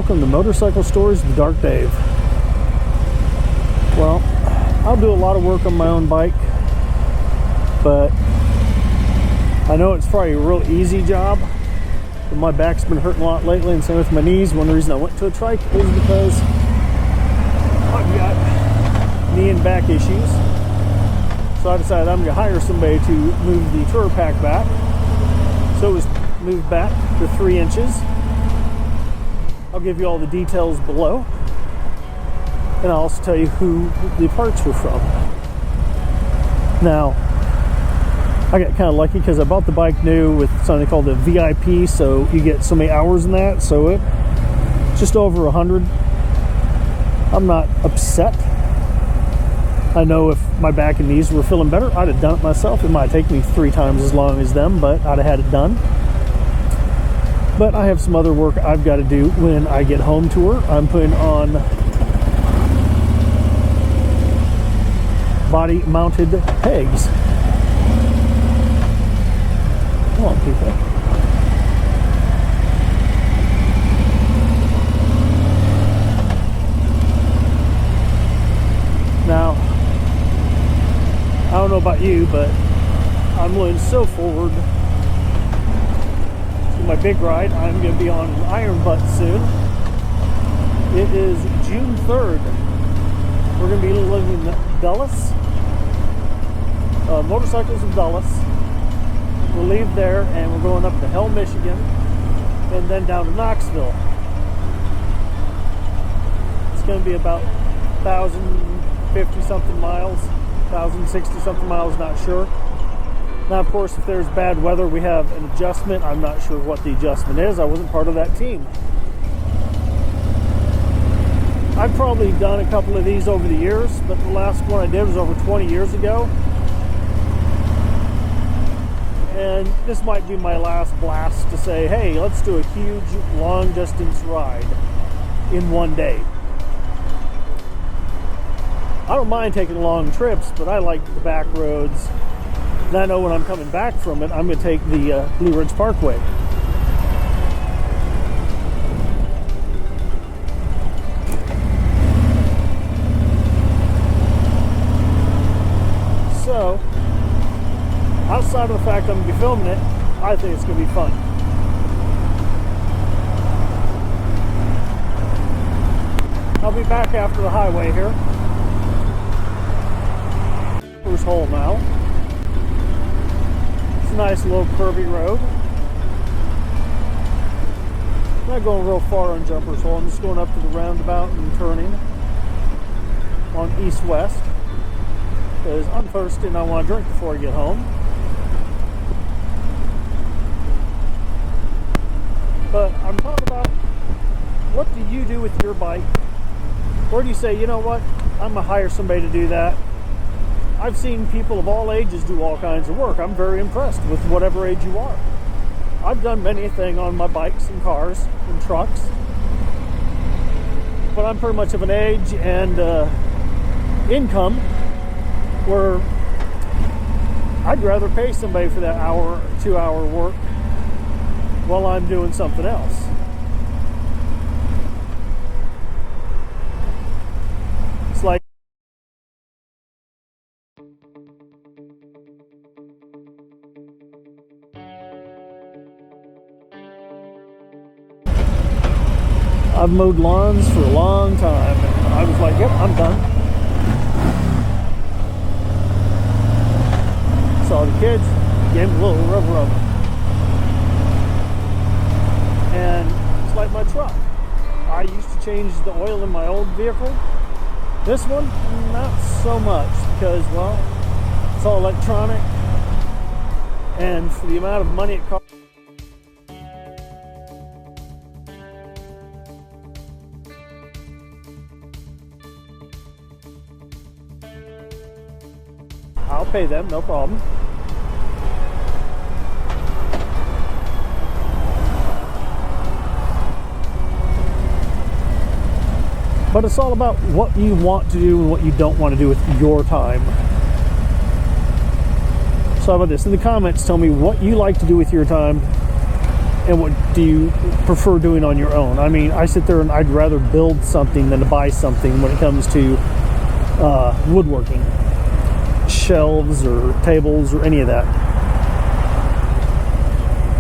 welcome to Motorcycle Stories with Dark Dave. Well, I'll do a lot of work on my own bike, but I know it's probably a real easy job. But my back's been hurting a lot lately, and same with my knees. One reason I went to a trike is because I've got knee and back issues. So I decided I'm going to hire somebody to move the tour pack back. So it was moved back to 3 inches. I'll give you all the details below, and I'll also tell you who the parts were from. Now, I got kind of lucky because I bought the bike new with something called the VIP, so you get so many hours in that, so it's just over 100. I'm not upset. I know if my back and knees were feeling better, I'd have done it myself. It might take me 3 times as long as them, but I'd have had it done. But I have some other work I've got to do when I get home to her. I'm putting on body mounted pegs. Come on, people. Now, I don't know about you, but I'm looking so forward to my big ride. I'm going to be on Ironbutt soon. It is June 3rd. We're going to be living in Dulles. Motorcycles in Dulles. We'll leave there and we're going up to Hell, Michigan, and then down to Knoxville. It's going to be about 1,050 something miles, 1,060 something miles, not sure. Now, of course, if there's bad weather, we have an adjustment. I'm not sure what the adjustment is. I wasn't part of that team. I've probably done a couple of these over the years, but the last one I did was over 20 years ago. And this might be my last blast to say, hey, let's do a huge long distance ride in one day. I don't mind taking long trips, but I like the back roads. And I know when I'm coming back from it, I'm going to take the Blue Ridge Parkway. So, outside of the fact I'm going to be filming it, I think it's going to be fun. I'll be back after the highway here. First hole now. It's a nice little curvy road. I'm not going real far on Jumper's Hole. I'm just going up to the roundabout and turning on east-west because I'm thirsty and I want to drink before I get home. But I'm talking about, what do you do with your bike? Or do you say, you know what, I'm going to hire somebody to do that? I've seen people of all ages do all kinds of work. I'm very impressed with whatever age you are. I've done many a thing on my bikes and cars and trucks. But I'm pretty much of an age and income where I'd rather pay somebody for that hour, 2-hour work while I'm doing something else. It's like I've mowed lawns for a long time, and I was like, yep, I'm done. Saw the kids, gave them a little rub. And it's like my truck. I used to change the oil in my old vehicle. This one, not so much, because, well, it's all electronic, and for the amount of money it costs, I'll pay them, no problem. But it's all about what you want to do and what you don't want to do with your time. So how about this? In the comments, tell me what you like to do with your time and what do you prefer doing on your own? I mean, I sit there and I'd rather build something than to buy something when it comes to woodworking, shelves or tables or any of that.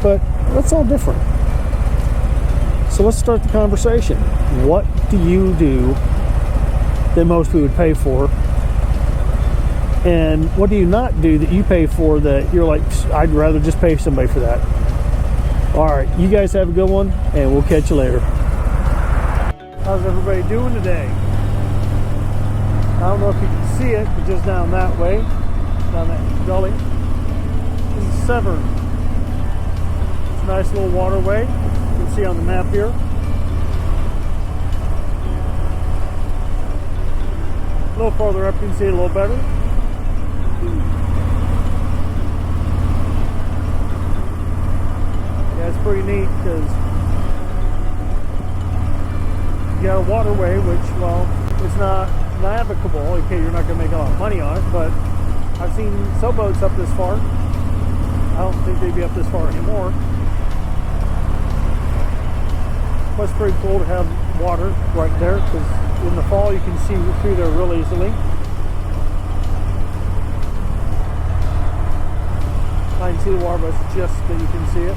But that's all different. So let's start the conversation. What do you do that most people would pay for? And what do you not do that you pay for that you're like, I'd rather just pay somebody for that? All right, you guys have a good one, and we'll catch you later. How's everybody doing today? I don't know if you can see it, but just down that way, down that gully, this is Severn. It's a nice little waterway. You can see on the map here. A little farther up, you can see it a little better. Yeah, it's pretty neat because you got a waterway, which, well, it's not navigable. Okay, you're not going to make a lot of money on it, but I've seen sailboats up this far. I don't think they'd be up this far anymore. But it's pretty cool to have water right there because in the fall you can see through there real easily. I can see the water, but it's just that you can see it.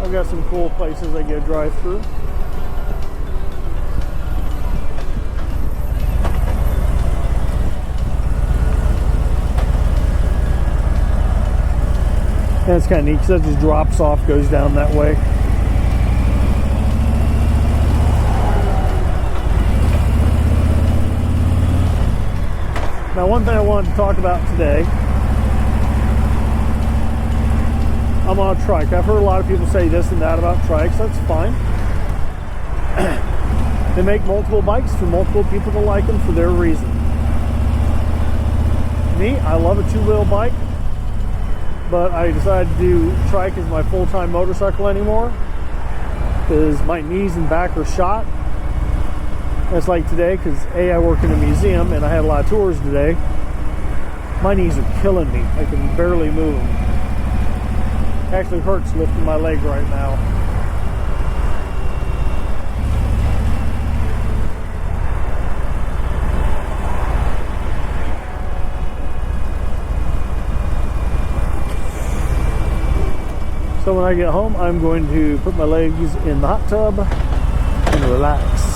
I've got some cool places I get to drive through. And it's kind of neat because it just drops off, goes down that way. Now, one thing I wanted to talk about today, I'm on a trike. I've heard a lot of people say this and that about trikes. That's fine. They make multiple bikes for multiple people to like them for their reason. Me, I love a two-wheel bike, but I decided to do trike as my full-time motorcycle anymore because my knees and back are shot. It's like today, because I work in a museum and I had a lot of tours today. My knees are killing me. I can barely move them. It actually hurts lifting my leg right now. So when I get home, I'm going to put my legs in the hot tub and relax.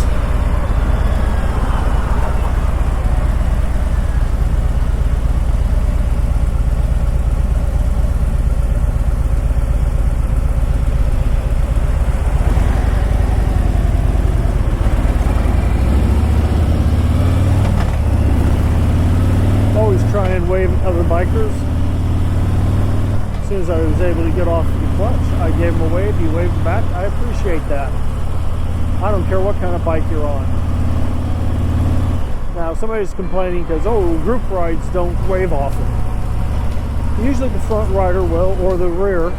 Try and wave at other bikers. As soon as I was able to get off the clutch, I gave him a wave. He waved back. I appreciate that. I don't care what kind of bike you're on. Now, if somebody's complaining because, oh, group rides don't wave often. Usually the front rider will, or the rear.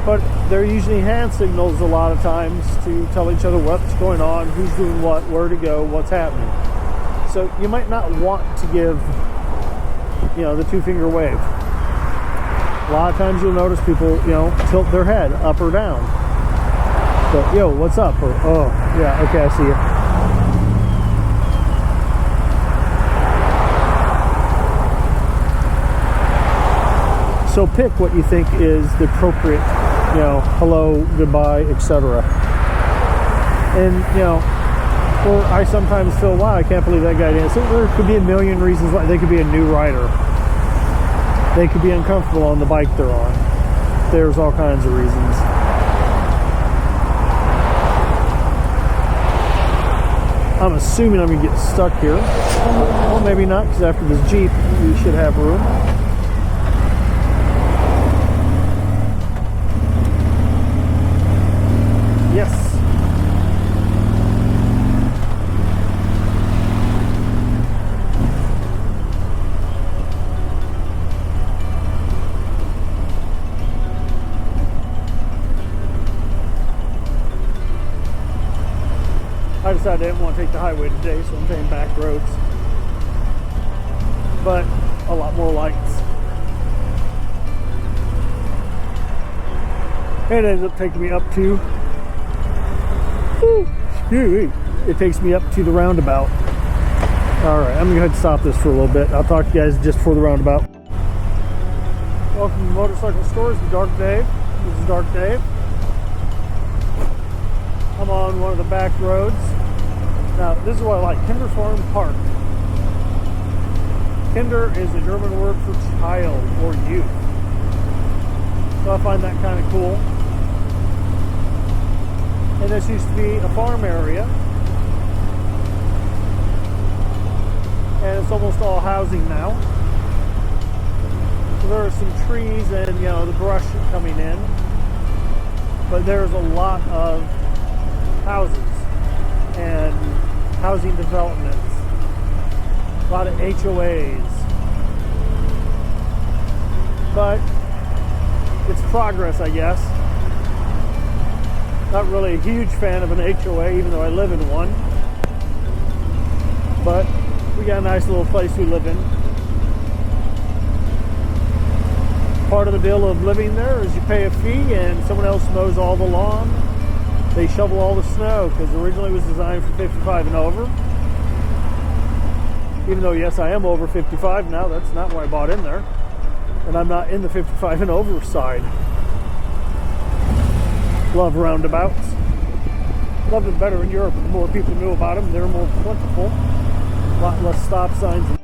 But they're usually hand signals a lot of times to tell each other what's going on, who's doing what, where to go, what's happening. So you might not want to give, the two-finger wave. A lot of times you'll notice people, tilt their head up or down. So, yo, what's up? Or, oh, yeah, okay, I see you. So pick what you think is the appropriate, hello, goodbye, etc. And, or I sometimes feel, wow, I can't believe that guy didn't. So there could be a million reasons why. They could be a new rider. They could be uncomfortable on the bike they're on. There's all kinds of reasons. I'm assuming I'm going to get stuck here. Well, maybe not, because after this Jeep, we should have room. Yes. I decided I didn't want to take the highway today, so I'm taking back roads. but a lot more lights. And it ends up taking me up to, it takes me up to the roundabout. All right, I'm gonna go ahead and stop this for a little bit. I'll talk to you guys just before the roundabout. Welcome to Motorcycle Stores, the Dark Dave. This is Dark Dave. I'm on one of the back roads. Now, this is what I like, Kinder Farm Park. Kinder is a German word for child or youth. So I find that kind of cool. And this used to be a farm area. And it's almost all housing now. So there are some trees and, you know, the brush coming in. But there's a lot of houses and housing developments. A lot of HOAs. But it's progress, I guess. Not really a huge fan of an HOA, even though I live in one. But we got a nice little place we live in. Part of the deal of living there is you pay a fee and someone else mows all the lawn. They shovel all the snow, because originally it was designed for 55 and over. Even though, yes, I am over 55 now, that's not why I bought in there. And I'm not in the 55 and over side. Love roundabouts. Loved it better in Europe. The more people knew about them, they're more plentiful. A lot less stop signs and